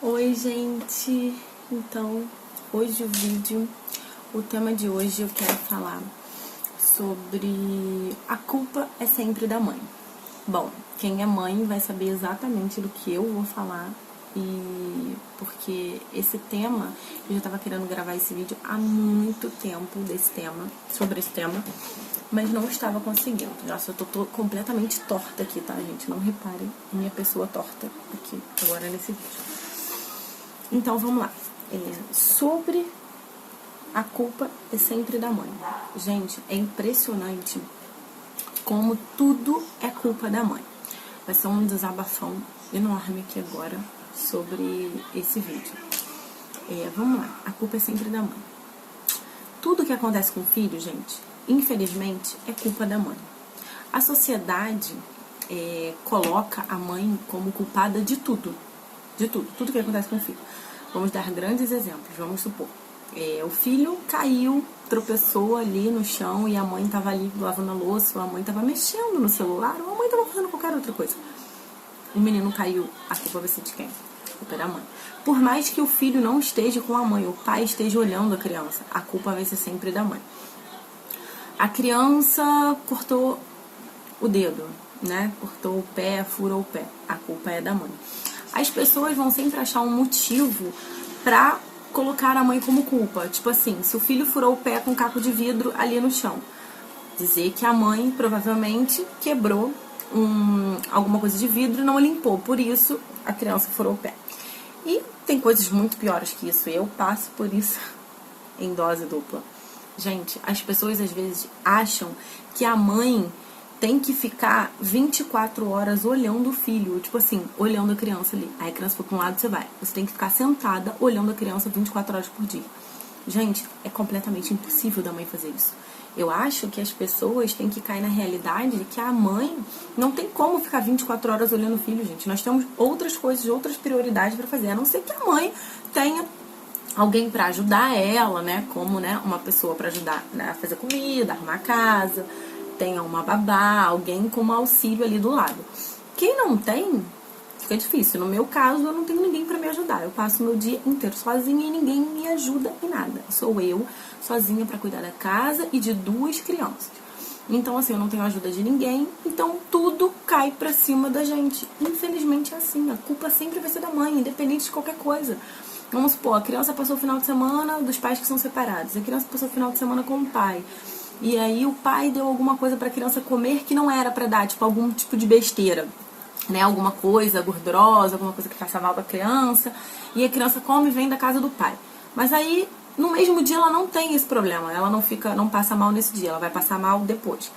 Oi, gente! Então, hoje o tema de hoje eu quero falar sobre a culpa é sempre da mãe. Bom, quem é mãe vai saber exatamente do que eu vou falar e porque esse tema, eu já tava querendo gravar esse vídeo há muito tempo sobre esse tema, mas não estava conseguindo. Nossa, eu tô completamente torta aqui, tá, gente? Não reparem, minha pessoa torta aqui, agora nesse vídeo. Então, vamos lá. Sobre a culpa é sempre da mãe. Gente, é impressionante como tudo é culpa da mãe. Vai ser um desabafão enorme aqui agora sobre esse vídeo. Vamos lá. A culpa é sempre da mãe. Tudo que acontece com o filho, gente, infelizmente, é culpa da mãe. A sociedade coloca a mãe como culpada de tudo. De tudo. Tudo que acontece com o filho. Vamos dar grandes exemplos. Vamos supor. O filho caiu, tropeçou ali no chão e a mãe estava ali lavando a louça, ou a mãe estava mexendo no celular, ou a mãe estava fazendo qualquer outra coisa. O menino caiu, a culpa vai ser de quem? A culpa é da mãe. Por mais que o filho não esteja com a mãe, o pai esteja olhando a criança, a culpa vai ser sempre da mãe. A criança cortou o dedo, né? Cortou o pé, furou o pé. A culpa é da mãe. As pessoas vão sempre achar um motivo pra colocar a mãe como culpa. Tipo assim, se o filho furou o pé com um caco de vidro ali no chão, dizer que a mãe provavelmente quebrou alguma coisa de vidro e não limpou, por isso a criança furou o pé. E tem coisas muito piores que isso, eu passo por isso em dose dupla. Gente, as pessoas às vezes acham que a mãe tem que ficar 24 horas olhando o filho, tipo assim, olhando a criança ali. Aí a criança foi pra um lado, você vai. Você tem que ficar sentada olhando a criança 24 horas por dia. Gente, é completamente impossível da mãe fazer isso. Eu acho que as pessoas têm que cair na realidade de que a mãe não tem como ficar 24 horas olhando o filho, gente. Nós temos outras coisas, outras prioridades pra fazer. A não ser que a mãe tenha alguém pra ajudar ela, né? Como, né, uma pessoa pra ajudar, né, a fazer comida, arrumar a casa, tenha uma babá, alguém com um auxílio ali do lado. Quem não tem, fica difícil. No meu caso, eu não tenho ninguém pra me ajudar. Eu passo meu dia inteiro sozinha e ninguém me ajuda em nada. Sou eu, sozinha pra cuidar da casa e de 2 crianças. Então, assim, eu não tenho ajuda de ninguém, então tudo cai pra cima da gente. Infelizmente é assim, a culpa sempre vai ser da mãe, independente de qualquer coisa. Vamos supor, a criança passou o final de semana dos pais que são separados, a criança passou o final de semana com o pai. E aí o pai deu alguma coisa pra criança comer que não era pra dar, tipo algum tipo de besteira, né? Alguma coisa gordurosa, alguma coisa que faça mal pra criança. E a criança come e vem da casa do pai. Mas aí, no mesmo dia, ela não tem esse problema. Ela não passa mal nesse dia, ela vai passar mal depois.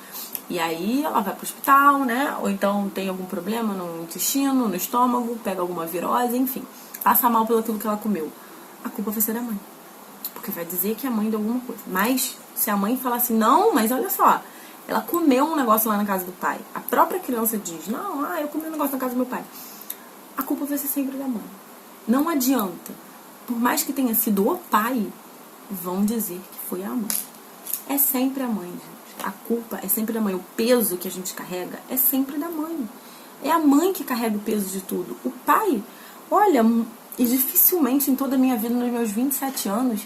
E aí ela vai pro hospital, né? Ou então tem algum problema no intestino, no estômago, pega alguma virose, enfim. Passa mal pelo aquilo que ela comeu. A culpa vai ser da mãe. Porque vai dizer que a mãe deu alguma coisa. Mas se a mãe falar assim, não, mas olha só, ela comeu um negócio lá na casa do pai. A própria criança diz, não, eu comi um negócio na casa do meu pai. A culpa vai ser sempre da mãe. Não adianta. Por mais que tenha sido o pai, vão dizer que foi a mãe. É sempre a mãe, gente. A culpa é sempre da mãe. O peso que a gente carrega é sempre da mãe. É a mãe que carrega o peso de tudo. O pai, olha, e dificilmente em toda a minha vida, nos meus 27 anos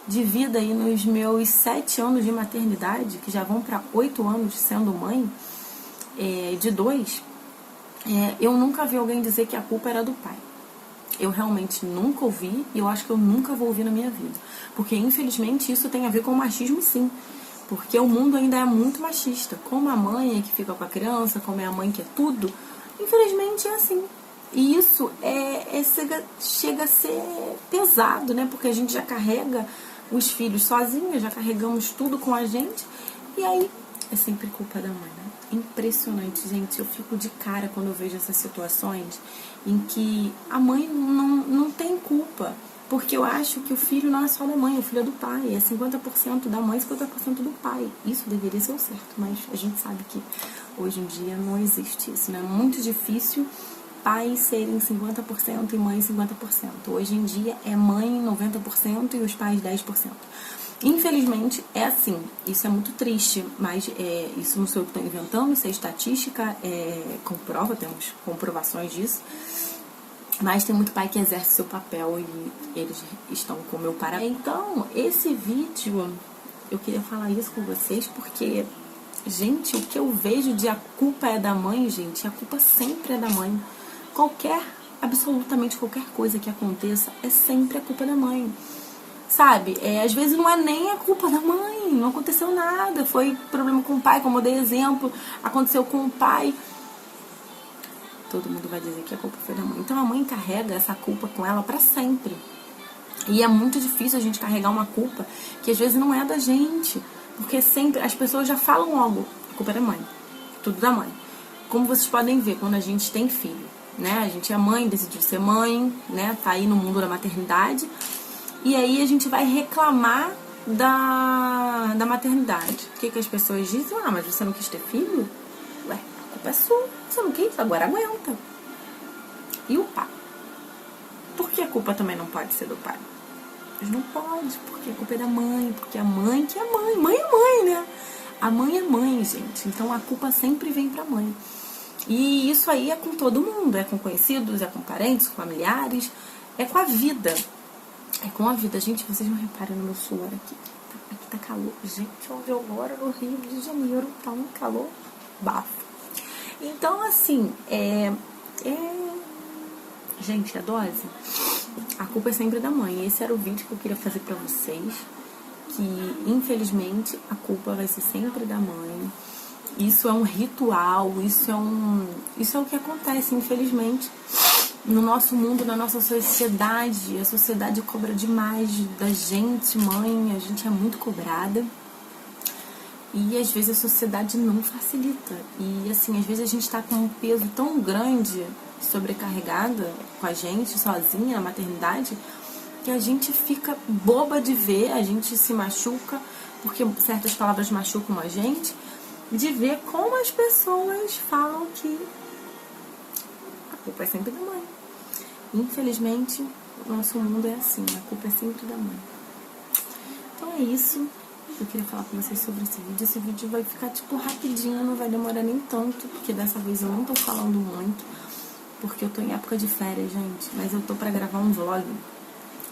de vida e nos meus 7 anos de maternidade, que já vão para 8 anos sendo mãe, de 2, eu nunca vi alguém dizer que a culpa era do pai. Eu realmente nunca ouvi e eu acho que eu nunca vou ouvir na minha vida. Porque, infelizmente, isso tem a ver com o machismo, sim. Porque o mundo ainda é muito machista. Como a mãe é que fica com a criança, como é a mãe que é tudo, infelizmente é assim. E isso chega a ser pesado, né? Porque a gente já carrega os filhos sozinhos, já carregamos tudo com a gente. E aí é sempre culpa da mãe, né? Impressionante, gente. Eu fico de cara quando eu vejo essas situações em que a mãe não tem culpa. Porque eu acho que o filho não é só da mãe, o filho é do pai. É 50% da mãe e 50% do pai. Isso deveria ser o certo, mas a gente sabe que hoje em dia não existe isso, né? É muito difícil pais serem 50% e mãe 50%. Hoje em dia é mãe 90% e os pais 10%. Infelizmente é assim, isso é muito triste, mas isso não sou eu que estou inventando, isso é estatística, comprova, temos comprovações disso. Mas tem muito pai que exerce seu papel e eles estão com o meu parabéns. Então, esse vídeo, eu queria falar isso com vocês porque, gente, o que eu vejo de a culpa é da mãe, gente, a culpa sempre é da mãe. Absolutamente qualquer coisa que aconteça, é sempre a culpa da mãe. Sabe? Às vezes não é nem a culpa da mãe, não aconteceu nada, foi problema com o pai, como eu dei exemplo, aconteceu com o pai. Todo mundo vai dizer que a culpa foi da mãe. Então a mãe carrega essa culpa com ela pra sempre. E é muito difícil a gente carregar uma culpa que às vezes não é da gente. Porque sempre as pessoas já falam logo, a culpa é da mãe, tudo da mãe. Como vocês podem ver, quando a gente tem filho, né? A gente é mãe, decidiu ser mãe, né? Tá aí no mundo da maternidade. E aí a gente vai reclamar da maternidade. O que as pessoas dizem? Ah, mas você não quis ter filho? Ué, a culpa é sua. Você não quis, agora aguenta. E o pai? Por que a culpa também não pode ser do pai? Mas não pode, porque a culpa é da mãe. Porque a mãe que é mãe. Mãe é mãe, né? A mãe é mãe, gente. Então a culpa sempre vem pra mãe. E isso aí é com todo mundo. É com conhecidos, é com parentes, com familiares. É com a vida. É com a vida. Gente, vocês não reparam no meu suor aqui. Aqui tá calor. Gente, onde eu moro no Rio de Janeiro tá um calor bafo. Então, assim, gente, a dose, a culpa é sempre da mãe. Esse era o vídeo que eu queria fazer pra vocês. Que, infelizmente, a culpa vai ser sempre da mãe. Isso é um ritual, isso é o que acontece, infelizmente. No nosso mundo, na nossa sociedade, a sociedade cobra demais da gente, mãe, a gente é muito cobrada. E às vezes a sociedade não facilita. E assim, às vezes a gente tá com um peso tão grande, sobrecarregada com a gente, sozinha, na maternidade, que a gente fica boba de ver, a gente se machuca, porque certas palavras machucam a gente, de ver como as pessoas falam que a culpa é sempre da mãe. Infelizmente, o nosso mundo é assim, a culpa é sempre da mãe. Então é isso. Eu queria falar com vocês sobre esse vídeo. Esse vídeo vai ficar, tipo, rapidinho, não vai demorar nem tanto, porque dessa vez eu não tô falando muito, porque eu tô em época de férias, gente. Mas eu tô pra gravar um vlog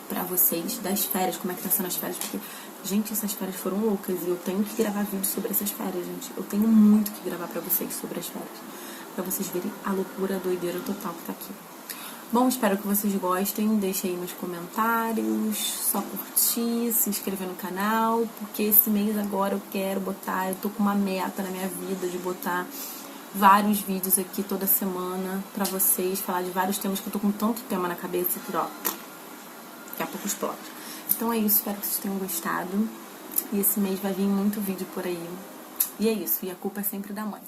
pra vocês das férias, como é que tá sendo as férias, porque, gente, essas férias foram loucas e eu tenho que gravar vídeo sobre essas férias, gente. Eu tenho muito que gravar pra vocês sobre as férias, pra vocês verem a loucura, a doideira total que tá aqui. Bom, espero que vocês gostem, deixe aí nos comentários, só curtir, se inscrever no canal, porque esse mês agora eu tô com uma meta na minha vida de botar vários vídeos aqui toda semana pra vocês, falar de vários temas, que eu tô com tanto tema na cabeça que, ó, daqui a pouco explode. Então é isso, espero que vocês tenham gostado, e esse mês vai vir muito vídeo por aí, e é isso, e a culpa é sempre da mãe.